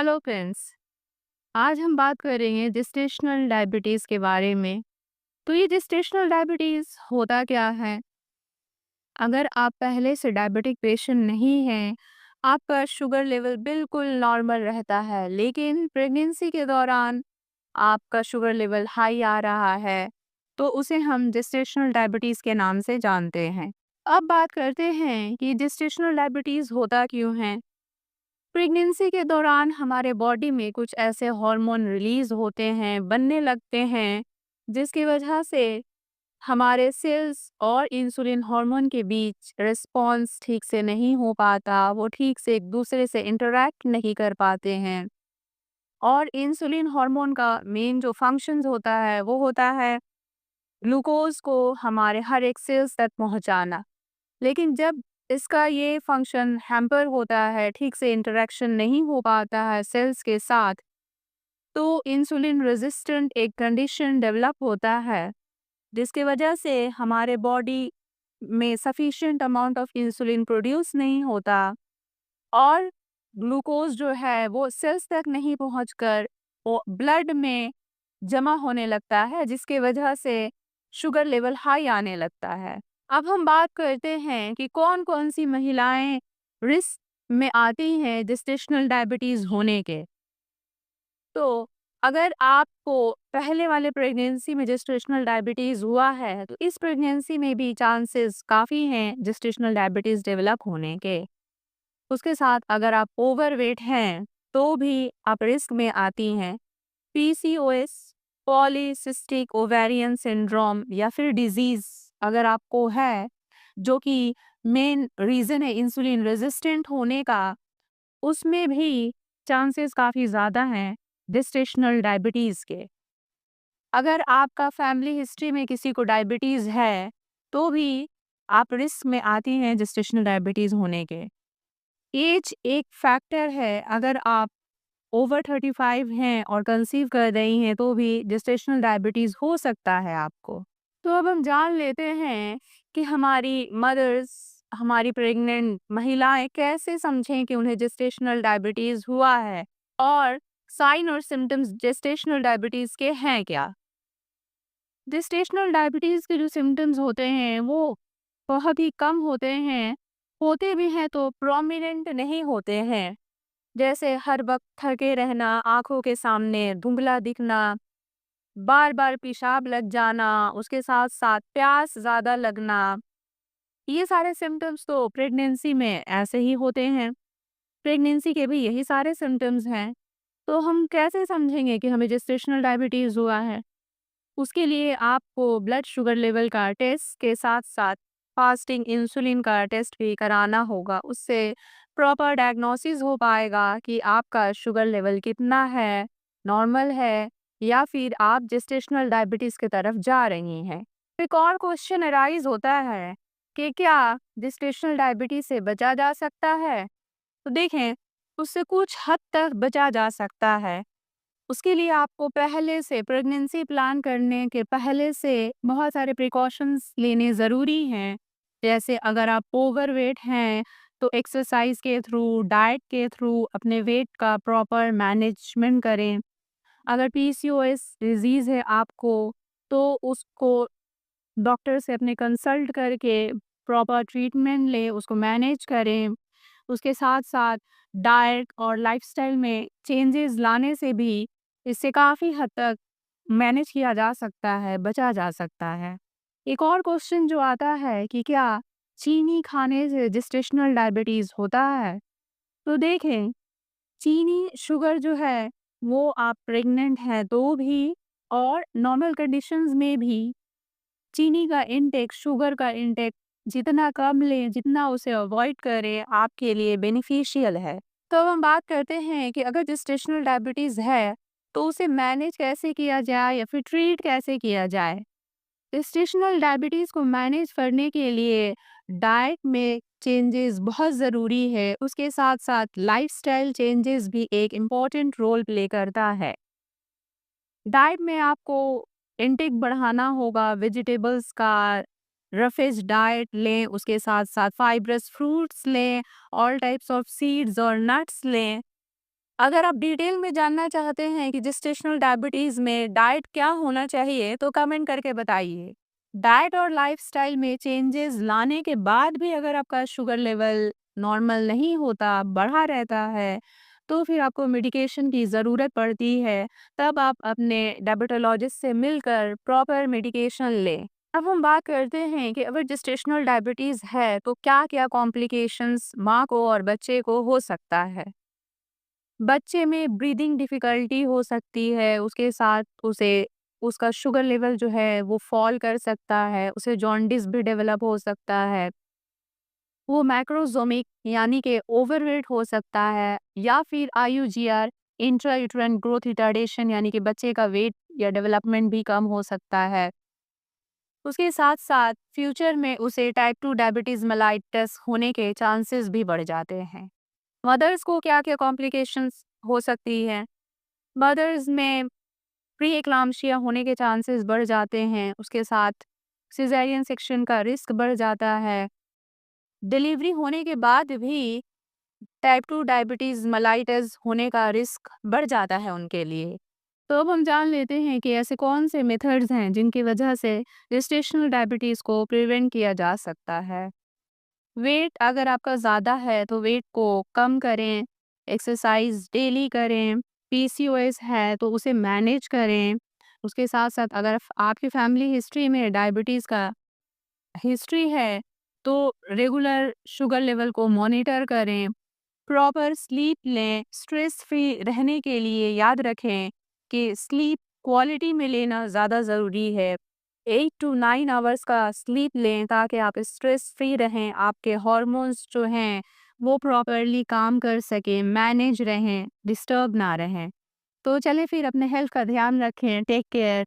Hello friends. आज हम बात करेंगे जेस्टेशनल डायबिटीज़ के बारे में। तो ये जेस्टेशनल डायबिटीज़ होता क्या है? अगर आप पहले से डायबिटिक पेशेंट नहीं हैं, आपका शुगर लेवल बिल्कुल नॉर्मल रहता है, लेकिन प्रेगनेंसी के दौरान आपका शुगर लेवल हाई आ रहा है, तो उसे हम जेस्टेशनल डायबिटीज़ के नाम से जानते हैं। अब बात करते हैं कि जेस्टेशनल डायबिटीज़ होता क्यों है? प्रेगनेंसी के दौरान हमारे बॉडी में कुछ ऐसे हार्मोन रिलीज होते हैं, बनने लगते हैं, जिसकी वजह से हमारे सेल्स और इंसुलिन हार्मोन के बीच रिस्पॉन्स ठीक से नहीं हो पाता, वो ठीक से एक दूसरे से इंटरैक्ट नहीं कर पाते हैं। और इंसुलिन हार्मोन का मेन जो फंक्शंस होता है वो होता है ग्लूकोज को हमारे हर एक सेल्स तक पहुंचाना। लेकिन जब इसका ये फंक्शन हैम्पर होता है, ठीक से इंटरेक्शन नहीं हो पाता है सेल्स के साथ, तो इंसुलिन रेजिस्टेंट एक कंडीशन डेवलप होता है, जिसकी वजह से हमारे बॉडी में sufficient amount of insulin produce नहीं होता और ग्लूकोज जो है वो सेल्स तक नहीं पहुंचकर वो ब्लड में जमा होने लगता है, जिसकी वजह से शुगर लेवल हाई आने लगता है। अब हम बात करते हैं कि कौन-कौन सी महिलाएं रिस्क में आती हैं जेस्टेशनल डायबिटीज़ होने के। तो अगर आपको पहले वाले प्रेगनेंसी में जेस्टेशनल डायबिटीज़ हुआ है, तो इस प्रेगनेंसी में भी चांसेस काफ़ी हैं जेस्टेशनल डायबिटीज़ डेवलप होने के। उसके साथ अगर आप ओवरवेट हैं, तो भी आप रिस्क में आती हैं। पीसीओएस, पॉलीसिस्टिक ओवेरियन सिंड्रोम या फिर डिजीज़ अगर आपको है, जो कि मेन रीज़न है इंसुलिन रेजिस्टेंट होने का, उसमें भी चांसेस काफ़ी ज़्यादा हैं जेस्टेशनल डायबिटीज़ के। अगर आपका फैमिली हिस्ट्री में किसी को डायबिटीज़ है, तो भी आप रिस्क में आती हैं जेस्टेशनल डायबिटीज़ होने के। एज एक फैक्टर है, अगर आप ओवर 35 हैं और कंसीव कर रही हैं, तो भी जेस्टेशनल डायबिटीज़ हो सकता है आपको। तो अब हम जान लेते हैं कि हमारी मदर्स, हमारी प्रेग्नेंट महिलाएं कैसे समझें कि उन्हें जेस्टेशनल डायबिटीज़ हुआ है और साइन और सिम्टम्स जेस्टेशनल डायबिटीज़ के हैं क्या। जेस्टेशनल डायबिटीज़ के जो सिम्टम्स होते हैं वो बहुत ही कम होते हैं, होते भी हैं तो प्रोमिनेंट नहीं होते हैं। जैसे हर वक्त थके रहना, आँखों के सामने धुंधला दिखना, बार-बार पेशाब लग जाना, उसके साथ-साथ प्यास ज़्यादा लगना, ये सारे सिम्पटम्स तो प्रेगनेंसी में ऐसे ही होते हैं। प्रेगनेंसी के भी यही सारे सिम्पटम्स हैं, तो हम कैसे समझेंगे कि हमें जेस्टेशनल डायबिटीज़ हुआ है? उसके लिए आपको ब्लड शुगर लेवल का टेस्ट के साथ-साथ फास्टिंग इंसुलिन का टेस्ट भी कराना होगा। उससे प्रॉपर डायग्नोसिस हो पाएगा कि आपका शुगर लेवल कितना है, नॉर्मल है या फिर आप जेस्टेशनल डायबिटीज़ की तरफ जा रही हैं। एक और क्वेश्चन अराइज़ होता है कि क्या जेस्टेशनल डायबिटीज़ से बचा जा सकता है? तो देखें, उससे कुछ हद तक बचा जा सकता है। उसके लिए आपको पहले से प्रेगनेंसी प्लान करने के पहले से बहुत सारे प्रिकॉशंस लेने ज़रूरी हैं। जैसे अगर आप ओवरवेट हैं, तो एक्सरसाइज के थ्रू, डाइट के थ्रू अपने वेट का प्रॉपर मैनेजमेंट करें। अगर पीसीओएस डिज़ीज़ है आपको, तो उसको डॉक्टर से अपने कंसल्ट करके प्रॉपर ट्रीटमेंट लें, उसको मैनेज करें। उसके साथ-साथ डाइट और लाइफ़स्टाइल में चेंजेस लाने से भी इससे काफ़ी हद तक मैनेज किया जा सकता है, बचा जा सकता है। एक और क्वेश्चन जो आता है कि क्या चीनी खाने से जेस्टेशनल डायबिटीज़ होता है? तो देखें, चीनी शुगर जो है वो आप प्रेग्नेंट हैं तो भी और नॉर्मल कंडीशंस में भी चीनी का इंटेक, शुगर का इंटेक जितना कम लें, जितना उसे अवॉइड करें, आपके लिए बेनिफिशियल है। तो अब हम बात करते हैं कि अगर जेस्टेशनल डायबिटीज़ है, तो उसे मैनेज कैसे किया जाए या फिर ट्रीट कैसे किया जाए? जेस्टेशनल डायबिटीज़ को मैनेज करने के लिए डाइट में चेंजेस बहुत ज़रूरी है, उसके साथ-साथ लाइफ़स्टाइल चेंजेस भी एक इम्पॉर्टेंट रोल प्ले करता है। डाइट में आपको इंटेक बढ़ाना होगा वेजिटेबल्स का, रफेज डाइट लें, उसके साथ-साथ फाइब्रस फ्रूट्स लें, ऑल टाइप्स ऑफ सीड्स और नट्स लें। अगर आप डिटेल में जानना चाहते हैं कि जेस्टेशनल डायबिटीज़ में डाइट क्या होना चाहिए, तो कमेंट करके बताइए। डाइट और लाइफ़स्टाइल में चेंजेस लाने के बाद भी अगर आपका शुगर लेवल नॉर्मल नहीं होता, बढ़ा रहता है, तो फिर आपको मेडिकेशन की ज़रूरत पड़ती है। तब आप अपने डायबिटोलॉजिस्ट से मिलकर प्रॉपर मेडिकेशन लें। अब हम बात करते हैं कि अगर जेस्टेशनल डायबिटीज़ है, तो क्या-क्या कॉम्प्लिकेशंस माँ को और बच्चे को हो सकता है। बच्चे में ब्रीदिंग डिफ़िकल्टी हो सकती है, उसके साथ उसे उसका शुगर लेवल जो है वो फ़ॉल कर सकता है, उसे जॉन्डिस भी डेवलप हो सकता है। वो मैक्रोज़ोमिक यानी कि ओवरवेट हो सकता है या फिर आईयूजीआर इंट्रा-यूटेराइन ग्रोथ रिटार्डेशन यानी कि बच्चे का वेट या डेवलपमेंट भी कम हो सकता है। उसके साथ-साथ फ्यूचर में उसे टाइप 2 डायबिटीज़ मेलाइटस होने के चांसेस भी बढ़ जाते हैं। मदर्स को क्या-क्या कॉम्प्लिकेशंस हो सकती हैं? मदर्स में प्री एक्लाम्पसिया होने के चांसेस बढ़ जाते हैं, उसके साथ सिज़ेरियन सेक्शन का रिस्क बढ़ जाता है। डिलीवरी होने के बाद भी टाइप 2 डायबिटीज़ मेलाइटस होने का रिस्क बढ़ जाता है उनके लिए। तो अब हम जान लेते हैं कि ऐसे कौन से मेथड्स हैं जिनकी वजह से जेस्टेशनल डायबिटीज़ को प्रिवेंट किया जा सकता है। वेट अगर आपका ज़्यादा है तो वेट को कम करें, एक्सरसाइज डेली करें, पीसीओएस है तो उसे मैनेज करें। उसके साथ-साथ अगर आपकी फैमिली हिस्ट्री में डायबिटीज़ का हिस्ट्री है, तो रेगुलर शुगर लेवल को मॉनिटर करें, प्रॉपर स्लीप लें, स्ट्रेस फ्री रहने के लिए याद रखें कि स्लीप क्वालिटी में लेना ज़्यादा ज़रूरी है। 8 टू 9 आवर्स का स्लीप लें ताकि आप स्ट्रेस फ्री रहें, आपके हॉर्मोन्स जो हैं वो प्रॉपरली काम कर सकें, मैनेज रहें, डिस्टर्ब ना रहें। तो चलें फिर अपने हेल्थ का ध्यान रखें। Take care.